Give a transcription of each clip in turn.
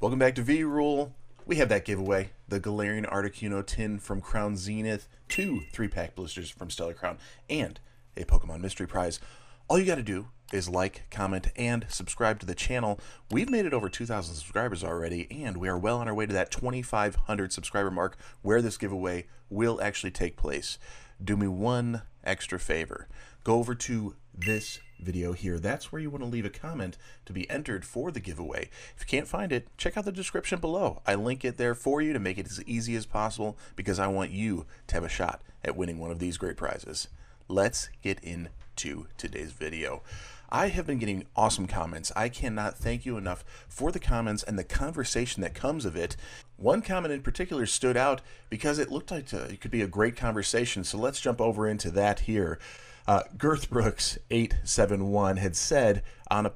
Welcome back to V-Rule. We have that giveaway, the Galarian Articuno tin from Crown Zenith, 2 3-pack blisters from Stellar Crown, and a Pokemon Mystery Prize. All you got to do is like, comment, and subscribe to the channel. We've made it over 2,000 subscribers already, and we are well on our way to that 2,500 subscriber mark where this giveaway will actually take place. Do me one extra favor. Go over to this video here. That's where you want to leave a comment to be entered for the giveaway. If you can't find it, check out the description below. I link it there for you to make it as easy as possible because I want you to have a shot at winning one of these great prizes. Let's get into today's video. I have been getting awesome comments. I cannot thank you enough for the comments and the conversation that comes of it. One comment in particular stood out because it looked like it could be a great conversation, so let's jump over into that here. Girthbrooks871 had said on a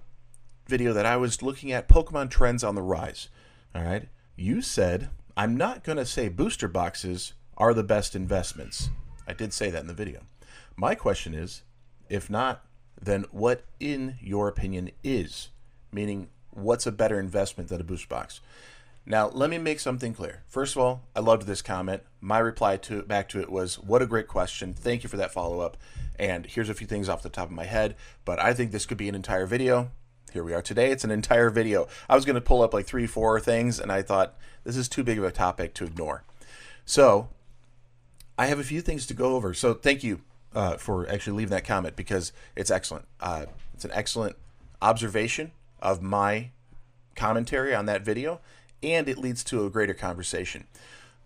video that I was looking at Pokemon trends on the rise. All right, you said, I'm not going to say booster boxes are the best investments. I did say that in the video. My question is, if not, then what in your opinion is? Meaning, what's a better investment than a booster box? Now, let me make something clear. First of all, I loved this comment. My reply back to it was, what a great question. Thank you for that follow-up. And here's a few things off the top of my head, but I think this could be an entire video. Here we are today. It's an entire video. I was going to pull up like 3-4 things, and I thought this is too big of a topic to ignore. So I have a few things to go over. So thank you for actually leaving that comment because it's excellent. It's an excellent observation of my commentary on that video, and it leads to a greater conversation.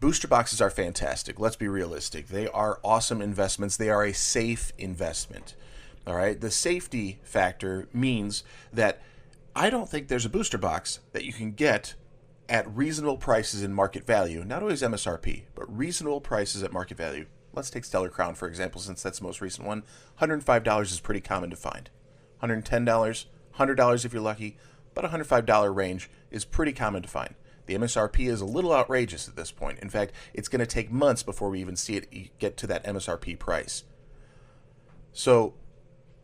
Booster boxes are fantastic. Let's be realistic. They are awesome investments. They are a safe investment. All right. The safety factor means that I don't think there's a booster box that you can get at reasonable prices in market value. Not always MSRP, but reasonable prices at market value. Let's take Stellar Crown, for example, since that's the most recent one. $105 is pretty common to find. $110, $100 if you're lucky, but $105 range is pretty common to find. The MSRP is a little outrageous at this point. In fact, it's going to take months before we even see it get to that MSRP price. So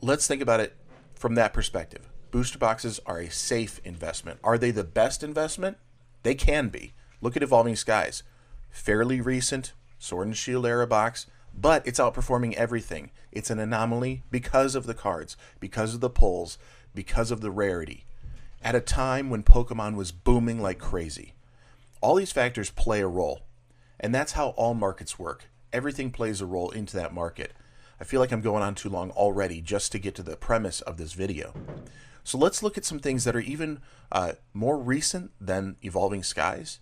let's think about it from that perspective. Booster boxes are a safe investment. Are they the best investment? They can be. Look at Evolving Skies. Fairly recent Sword and Shield era box, but it's outperforming everything. It's an anomaly because of the cards, because of the pulls, because of the rarity. At a time when Pokemon was booming like crazy. All these factors play a role, and that's how all markets work. Everything plays a role into that market. I feel like I'm going on too long already just to get to the premise of this video. So let's look at some things that are even more recent than Evolving Skies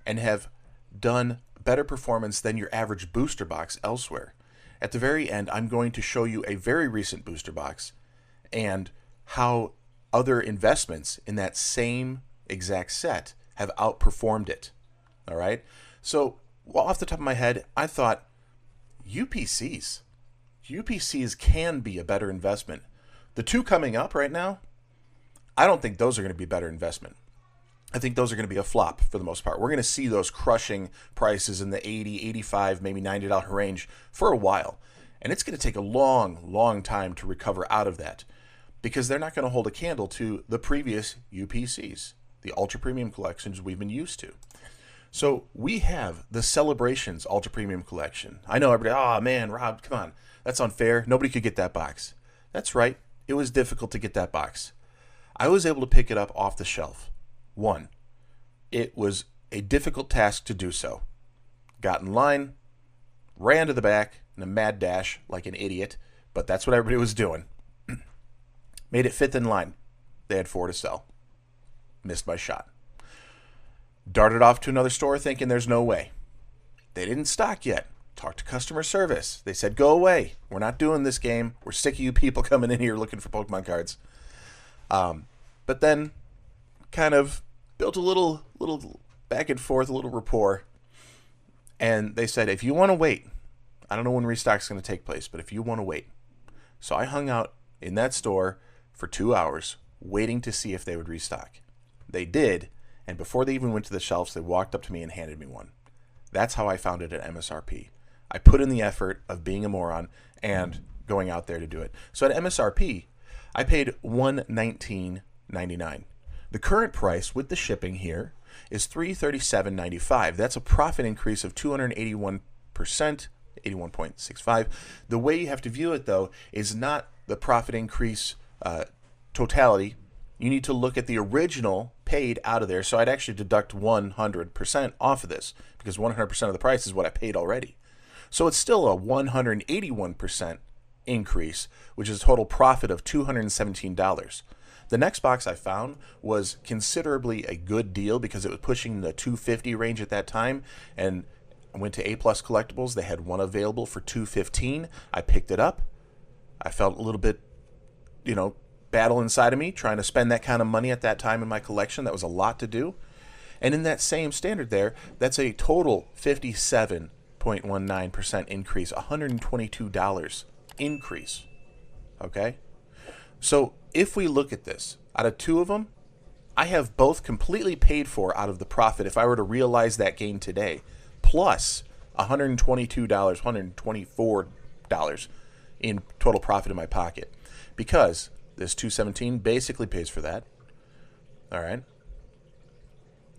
and have done better performance than your average booster box elsewhere. At the very end, I'm going to show you a very recent booster box and how other investments in that same exact set have outperformed it. All right. So off the top of my head, I thought UPCs can be a better investment. The two coming up right now, I don't think those are going to be a better investment. I think those are going to be a flop for the most part. We're going to see those crushing prices in the $80, $85, maybe $90 range for a while. And it's going to take a long, long time to recover out of that, because they're not going to hold a candle to the previous UPCs, the Ultra Premium collections we've been used to. So we have the Celebrations Ultra Premium collection. I know everybody, oh man, Rob, come on. That's unfair. Nobody could get that box. That's right. It was difficult to get that box. I was able to pick it up off the shelf. One, it was a difficult task to do so. Got in line, ran to the back in a mad dash like an idiot, but that's what everybody was doing. Made it fifth in line. They had 4 to sell. Missed my shot. Darted off to another store thinking there's no way. They didn't stock yet. Talked to customer service. They said, go away. We're not doing this game. We're sick of you people coming in here looking for Pokemon cards. But then kind of built a little back and forth, a little rapport. And they said, if you want to wait, I don't know when restock's going to take place, but if you want to wait. So I hung out in that store for 2 hours waiting to see if they would restock. They did, and before they even went to the shelves, they walked up to me and handed me one. That's how I found it at MSRP. I put in the effort of being a moron and going out there to do it. So at MSRP, I paid $119.99. The current price with the shipping here is $337.95. That's a profit increase of 281%, 81.65. The way you have to view it, though, is not the profit increase totality. You need to look at the original paid out of there. So I'd actually deduct 100% off of this, because 100% of the price is what I paid already. So it's still a 181% increase, which is a total profit of $217. The next box I found was considerably a good deal because it was pushing the $250 range at that time, and I went to A Plus Collectibles. They had one available for $215. I picked it up. I felt a little bit, battle inside of me trying to spend that kind of money at that time in my collection. That was a lot to do. And in that same standard there, that's a total 57.19% increase, $122 increase. Okay? So if we look at this, out of two of them, I have both completely paid for out of the profit if I were to realize that gain today, plus $122, $124 in total profit in my pocket, because this $217 basically pays for that. All right.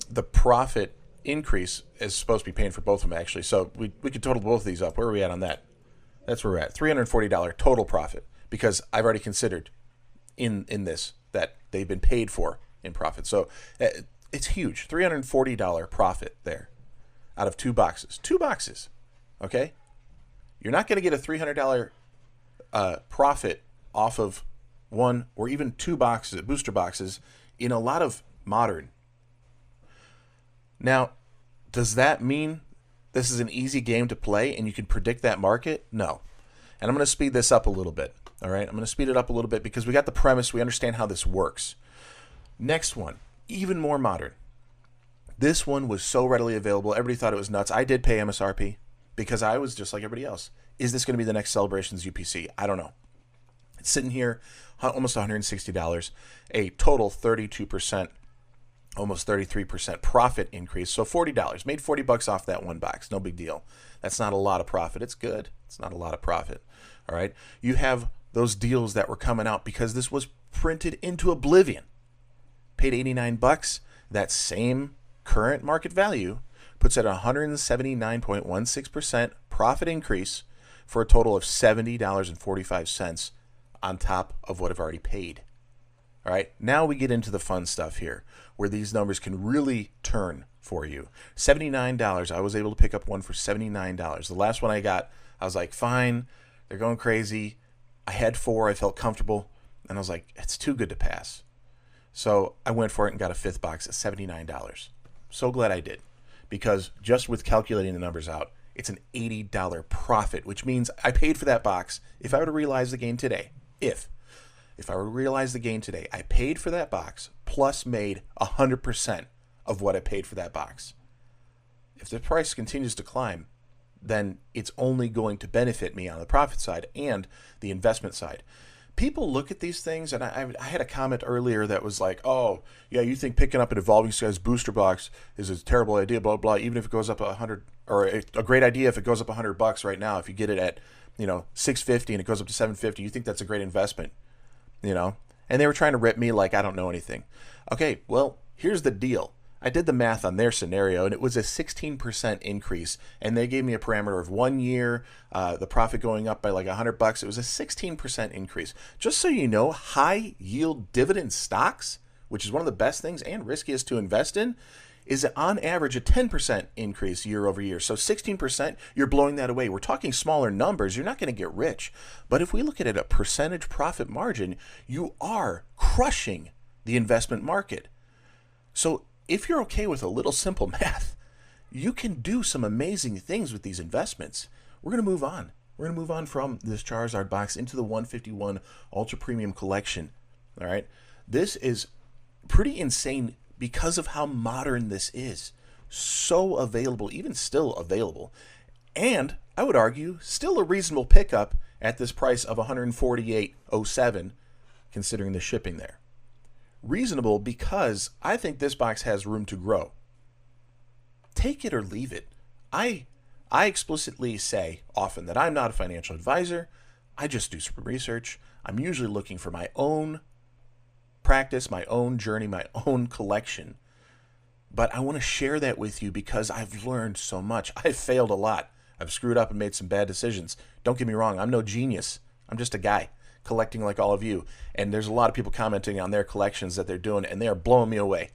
The profit increase is supposed to be paying for both of them, actually. So we could total both of these up. Where are we at on that? That's where we're at. $340 total profit, because I've already considered in this that they've been paid for in profit. So it's huge. $340 profit there out of two boxes. Two boxes. Okay? You're not going to get a $300 profit off of one or even two boxes, booster boxes, in a lot of modern. Now, does that mean this is an easy game to play and you can predict that market? No. And I'm going to speed this up a little bit. All right? I'm going to speed it up a little bit because we got the premise. We understand how this works. Next one, even more modern. This one was so readily available. Everybody thought it was nuts. I did pay MSRP because I was just like everybody else. Is this going to be the next Celebrations UPC? I don't know. It's sitting here, almost $160, a total 32%, almost 33% profit increase. So $40, made $40 off that one box. No big deal. That's not a lot of profit. It's good. It's not a lot of profit. All right. You have those deals that were coming out because this was printed into oblivion. Paid $89. That same current market value puts at 179.16% profit increase for a total of $70.45 on top of what I've already paid. All right, now we get into the fun stuff here, where these numbers can really turn for you. $79, I was able to pick up one for $79. The last one I got, I was like, fine, they're going crazy. I had four, I felt comfortable, and I was like, it's too good to pass. So I went for it and got a fifth box at $79. So glad I did, because just with calculating the numbers out, it's an $80 profit, which means I paid for that box. If I were to realize the gain today, if I were to realize the gain today, I paid for that box plus made 100% of what I paid for that box. If the price continues to climb, then it's only going to benefit me on the profit side and the investment side. People look at these things, and I had a comment earlier that was like, oh, yeah, you think picking up an Evolving Skies booster box is a terrible idea, blah, blah, even if it goes up 100, or a great idea if it goes up $100 right now. If you get it at, $650 and it goes up to $750, you think that's a great investment, And they were trying to rip me like I don't know anything. Okay, well, here's the deal. I did the math on their scenario, and it was a 16% increase, and they gave me a parameter of 1 year, the profit going up by like $100. It was a 16% increase. Just so you know, high yield dividend stocks, which is one of the best things and riskiest to invest in, is on average a 10% increase year over year. So 16%, you're blowing that away. We're talking smaller numbers. You're not going to get rich. But if we look at it, a percentage profit margin, you are crushing the investment market. So if you're okay with a little simple math, you can do some amazing things with these investments. We're going to move on. We're going to move on from this Charizard box into the 151 Ultra Premium Collection. All right. This is pretty insane because of how modern this is. So available, even still available. And I would argue still a reasonable pickup at this price of $148.07, considering the shipping there. Reasonable because I think this box has room to grow. Take it or leave it. I explicitly say often that I'm not a financial advisor. I just do some research. I'm usually looking for my own practice, my own journey, my own collection. But I want to share that with you because I've learned so much. I've failed a lot. I've screwed up and made some bad decisions. Don't get me wrong, I'm no genius. I'm just a guy collecting like all of you. And there's a lot of people commenting on their collections that they're doing, and they are blowing me away.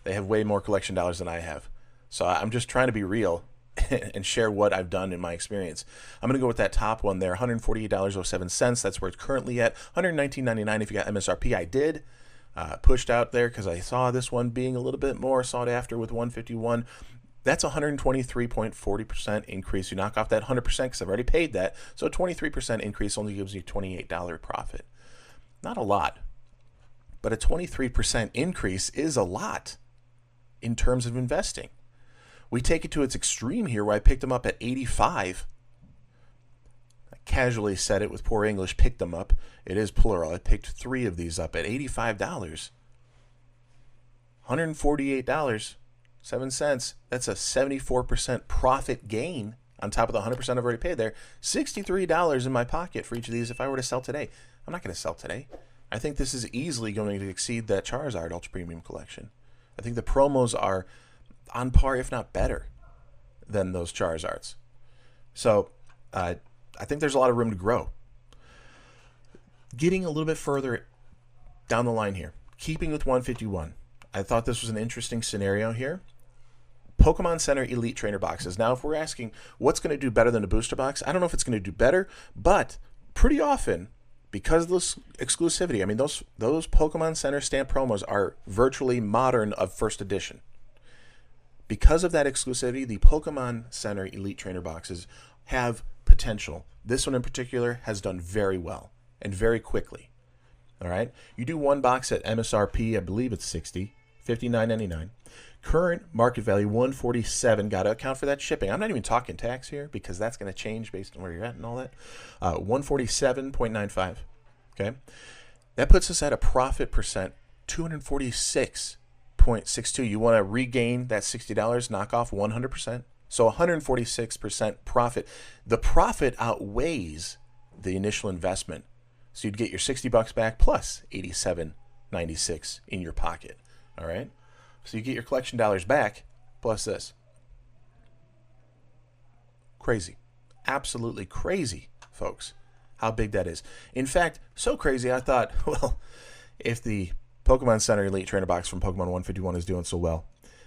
They have way more collection dollars than I have. So I'm just trying to be real and share what I've done in my experience. I'm going to go with that top one there, $148.07. That's where it's currently at. $119.99 if you got MSRP. I did. Pushed out there because I saw this one being a little bit more sought after with 151. That's 123.40% increase. You knock off that 100% because I've already paid that. So a 23% increase only gives you $28 profit. Not a lot, but a 23% increase is a lot in terms of investing. We take it to its extreme here where I picked them up at 85. I casually said it with poor English, picked them up. It is plural. I picked 3 of these up at $85. $148.07. That's a 74% profit gain on top of the 100% I've already paid there. $63 in my pocket for each of these if I were to sell today. I'm not going to sell today. I think this is easily going to exceed that Charizard Ultra Premium Collection. I think the promos are on par, if not better, than those Charizards. So I think there's a lot of room to grow. Getting a little bit further down the line here, keeping with 151, I thought this was an interesting scenario here. Pokemon Center Elite Trainer boxes. Now, if we're asking what's going to do better than a booster box, I don't know if it's going to do better, but pretty often, because of this exclusivity, I mean, those Pokemon Center stamp promos are virtually modern of first edition. Because of that exclusivity, the Pokemon Center Elite Trainer boxes have potential. This one in particular has done very well and very quickly. All right, you do one box at MSRP, I believe it's $60, $59.99. Current market value $147. Got to account for that shipping. I'm not even talking tax here because that's going to change based on where you're at and all that. 147.95. Okay, that puts us at a profit percent 246.62. You want to regain that $60, knock off 100%. So 146% profit. The profit outweighs the initial investment. So you'd get your $60 back plus $87.96 in your pocket. All right. So you get your collection dollars back plus this. Crazy. Absolutely crazy, folks, how big that is. In fact, so crazy I thought, well, if the Pokemon Center Elite Trainer box from Pokemon 151 is doing so well,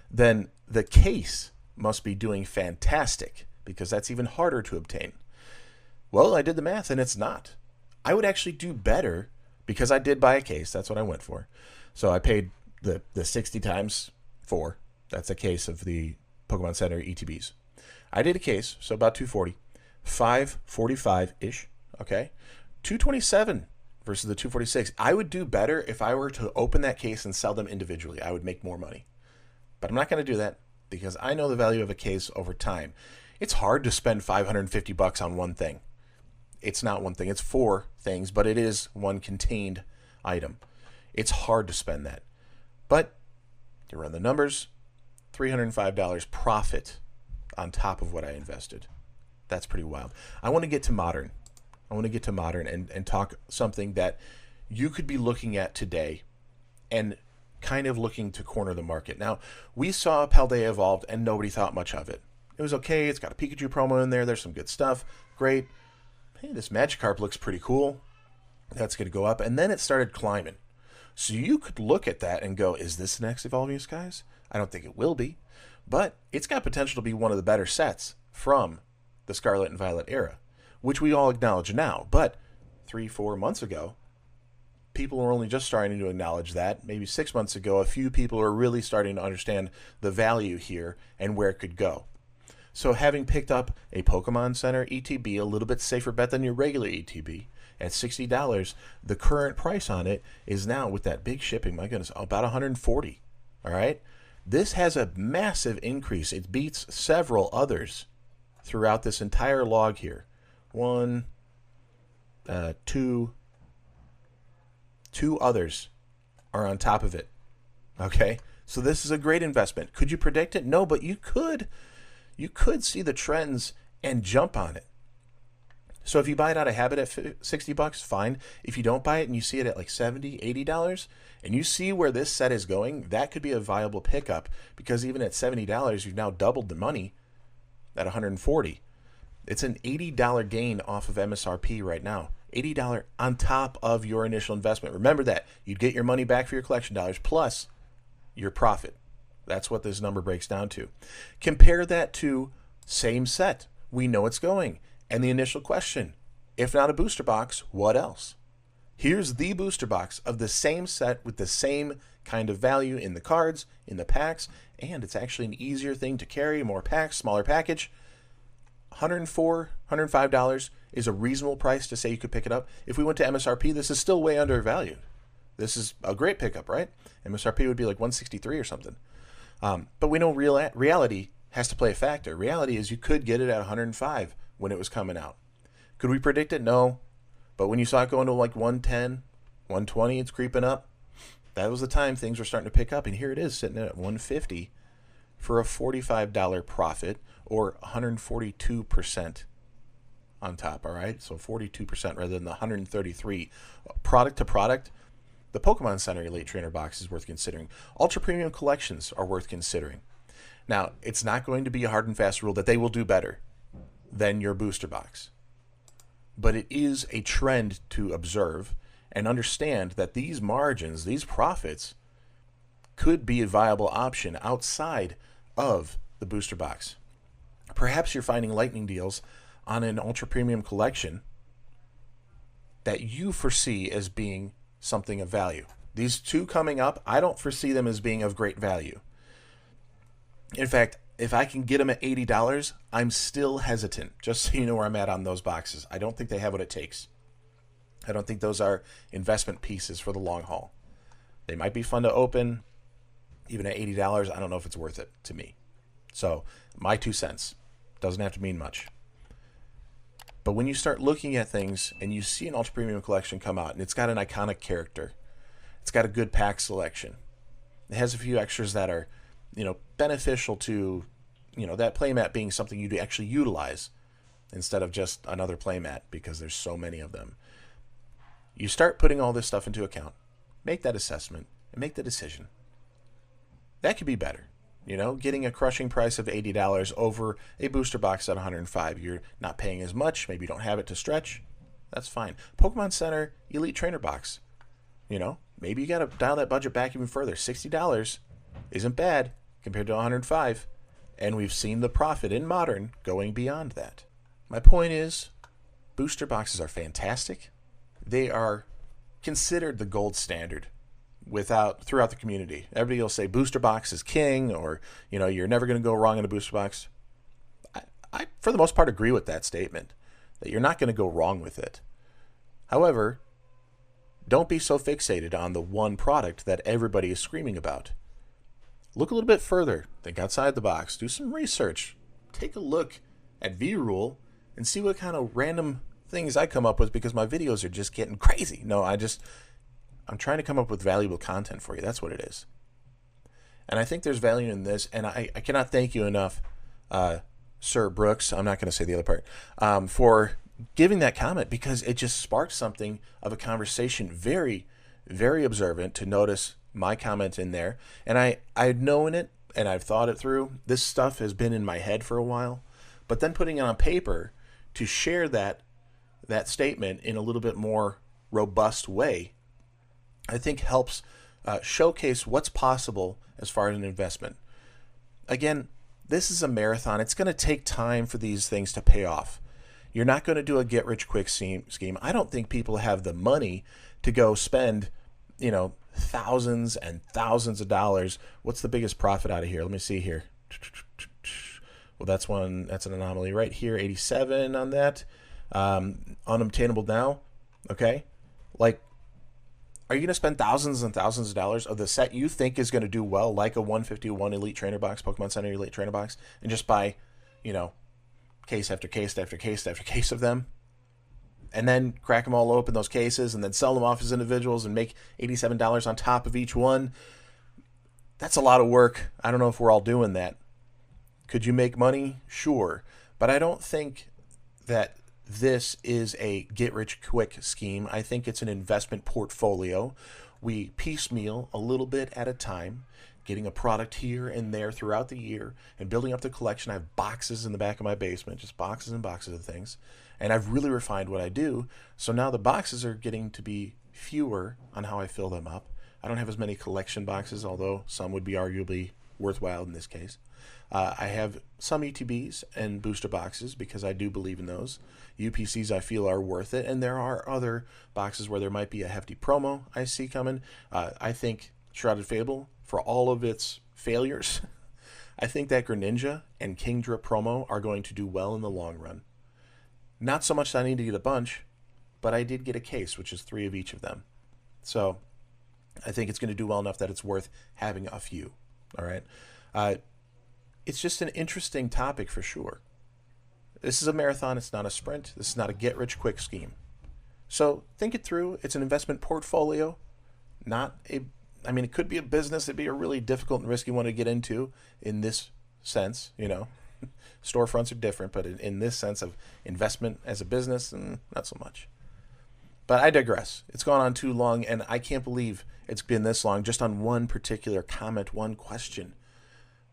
then the case must be doing fantastic because that's even harder to obtain. Well, I did the math and it's not. I would actually do better because I did buy a case. That's what I went for. So I paid the 60 times 4. That's a case of the Pokemon Center ETBs. I did a case, so about 240. 545-ish, okay? 227 versus the 246. I would do better if I were to open that case and sell them individually. I would make more money. But I'm not going to do that because I know the value of a case over time. It's hard to spend $550 on one thing. It's not one thing. It's 4 things, but it is one contained item. It's hard to spend that. But you run the numbers, $305 profit on top of what I invested. That's pretty wild. I want to get to modern. I want to get to modern and talk something that you could be looking at today and kind of looking to corner the market. Now, we saw Paldea Evolved and nobody thought much of it. It was okay. It's got a Pikachu promo in there. There's some good stuff. Great. Hey, this Magikarp looks pretty cool. That's going to go up. And then it started climbing. So you could look at that and go, is this the next Evolving Skies? I don't think it will be. But it's got potential to be one of the better sets from the Scarlet and Violet era, which we all acknowledge now. But 3-4 months ago, people were only just starting to acknowledge that. Maybe 6 months ago, a few people are really starting to understand the value here and where it could go. So having picked up a Pokemon Center ETB, a little bit safer bet than your regular ETB, at $60, the current price on it is now, with that big shipping, my goodness, about $140. All right? This has a massive increase. It beats several others throughout this entire log here. 1, 2 others are on top of it. Okay? So this is a great investment. Could you predict it? No, but you could. You could see the trends and jump on it. So if you buy it out of habit at $60, fine. If you don't buy it and you see it at like $70, $80, and you see where this set is going, that could be a viable pickup, because even at $70, you've now doubled the money at $140. It's an $80 gain off of MSRP right now. $80 on top of your initial investment. Remember that. You'd get your money back for your collection dollars plus your profit. That's what this number breaks down to. Compare that to same set. We know it's going. And the initial question, if not a booster box, what else? Here's the booster box of the same set with the same kind of value in the cards, in the packs, and it's actually an easier thing to carry, more packs, smaller package. $104, $105 is a reasonable price to say you could pick it up. If we went to MSRP, this is still way undervalued. This is a great pickup, right? MSRP would be like $163 or something. But we know reality has to play a factor. Reality is you could get it at $105 when it was coming out. Could we predict it? No. But when you saw it going to like 110, 120, it's creeping up. That was the time things were starting to pick up. And here it is sitting at 150 for a $45 profit, or 142% on top, all right? So 42% rather than the 133. Product to product, the Pokemon Center Elite Trainer box is worth considering. Ultra Premium Collections are worth considering. Now, it's not going to be a hard and fast rule that they will do better than your booster box. But it is a trend to observe and understand that these margins, these profits, could be a viable option outside of the booster box. Perhaps you're finding lightning deals on an ultra premium collection that you foresee as being something of value. These two coming up, I don't foresee them as being of great value. In fact, if I can get them at $80, I'm still hesitant, just so you know where I'm at on those boxes. I don't think they have what it takes. I don't think those are investment pieces for the long haul. They might be fun to open. Even at $80, I don't know if it's worth it to me. So, my 2 cents. Doesn't have to mean much. But when you start looking at things and you see an ultra premium collection come out and it's got an iconic character, it's got a good pack selection, it has a few extras that are, beneficial to, that playmat being something you'd actually utilize instead of just another playmat because there's so many of them. You start putting all this stuff into account, make that assessment, and make the decision. That could be better. Getting a crushing price of $80 over a booster box at $105. You're not paying as much. Maybe you don't have it to stretch. That's fine. Pokemon Center Elite Trainer box. Maybe you got to dial that budget back even further. $60 isn't bad compared to $105. And we've seen the profit in Modern going beyond that. My point is, booster boxes are fantastic. They are considered the gold standard throughout the community. Everybody will say booster box is king, or you're never going to go wrong in a booster box. I for the most part agree with that statement, that you're not going to go wrong with it. However, don't be so fixated on the one product that everybody is screaming about. Look a little bit further, think outside the box, do some research, take a look at V-Rule and see what kind of random things I come up with, because my videos are just getting crazy. I'm trying to come up with valuable content for you. That's what it is. And I think there's value in this, and I cannot thank you enough, Sir Brooks, I'm not going to say the other part, for giving that comment, because it just sparked something of a conversation. Very, very observant to notice my comment in there. And I've known it, and I've thought it through. This stuff has been in my head for a while. But then putting it on paper to share that statement in a little bit more robust way, I think helps showcase what's possible as far as an investment. Again, this is a marathon. It's going to take time for these things to pay off. You're not going to do a get-rich-quick scheme. I don't think people have the money to go spend, thousands and thousands of dollars. What's the biggest profit out of here? Let me see here. Well, that's an anomaly right here. 87 on that. Unobtainable now. Okay. Are you going to spend thousands and thousands of dollars of the set you think is going to do well, like a 151 Elite Trainer box, Pokemon Center Elite Trainer box, and just buy, case after case after case after case of them, and then crack them all open, those cases, and then sell them off as individuals and make $87 on top of each one? That's a lot of work. I don't know if we're all doing that. Could you make money? Sure. But I don't think that this is a get-rich-quick scheme. I think it's an investment portfolio. We piecemeal a little bit at a time, getting a product here and there throughout the year and building up the collection. I have boxes in the back of my basement, just boxes and boxes of things. And I've really refined what I do. So now the boxes are getting to be fewer on how I fill them up. I don't have as many collection boxes, although some would be arguably worthwhile in this case. I have some ETBs and booster boxes because I do believe in those. UPCs I feel are worth it, and there are other boxes where there might be a hefty promo I see coming. I think Shrouded Fable, for all of its failures, I think that Greninja and Kingdra promo are going to do well in the long run. Not so much that I need to get a bunch, but I did get a case, which is 3 of each of them. So I think it's going to do well enough that it's worth having a few. All right. It's just an interesting topic for sure. This is a marathon. It's not a sprint. This is not a get-rich-quick scheme. So think it through. It's an investment portfolio, not a... I mean, it could be a business. It'd be a really difficult and risky one to get into in this sense, you know. Storefronts are different, but in this sense of investment as a business, not so much. But I digress. It's gone on too long, and I can't believe it's been this long just on one particular comment, one question.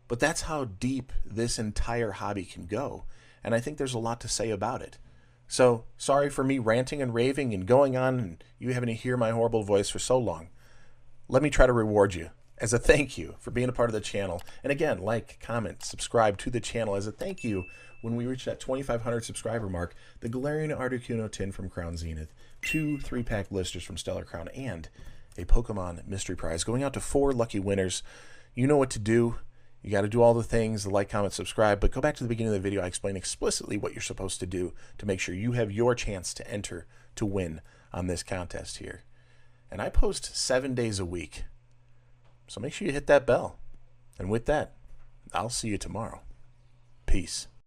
But that's how deep this entire hobby can go, and I think there's a lot to say about it. So, sorry for me ranting and raving and going on, and you having to hear my horrible voice for so long. Let me try to reward you as a thank you for being a part of the channel. And again, like, comment, subscribe to the channel as a thank you when we reach that 2,500 subscriber mark. The Galarian Articuno tin from Crown Zenith, 2 3-pack blisters from Stellar Crown, and a Pokemon mystery prize going out to 4 lucky winners. You know what to do. You got to do all the things, the like, comment, subscribe, but go back to the beginning of the video. I explain explicitly what you're supposed to do to make sure you have your chance to enter to win on this contest here. And I post 7 days a week, so make sure you hit that bell. And with that, I'll see you tomorrow. Peace.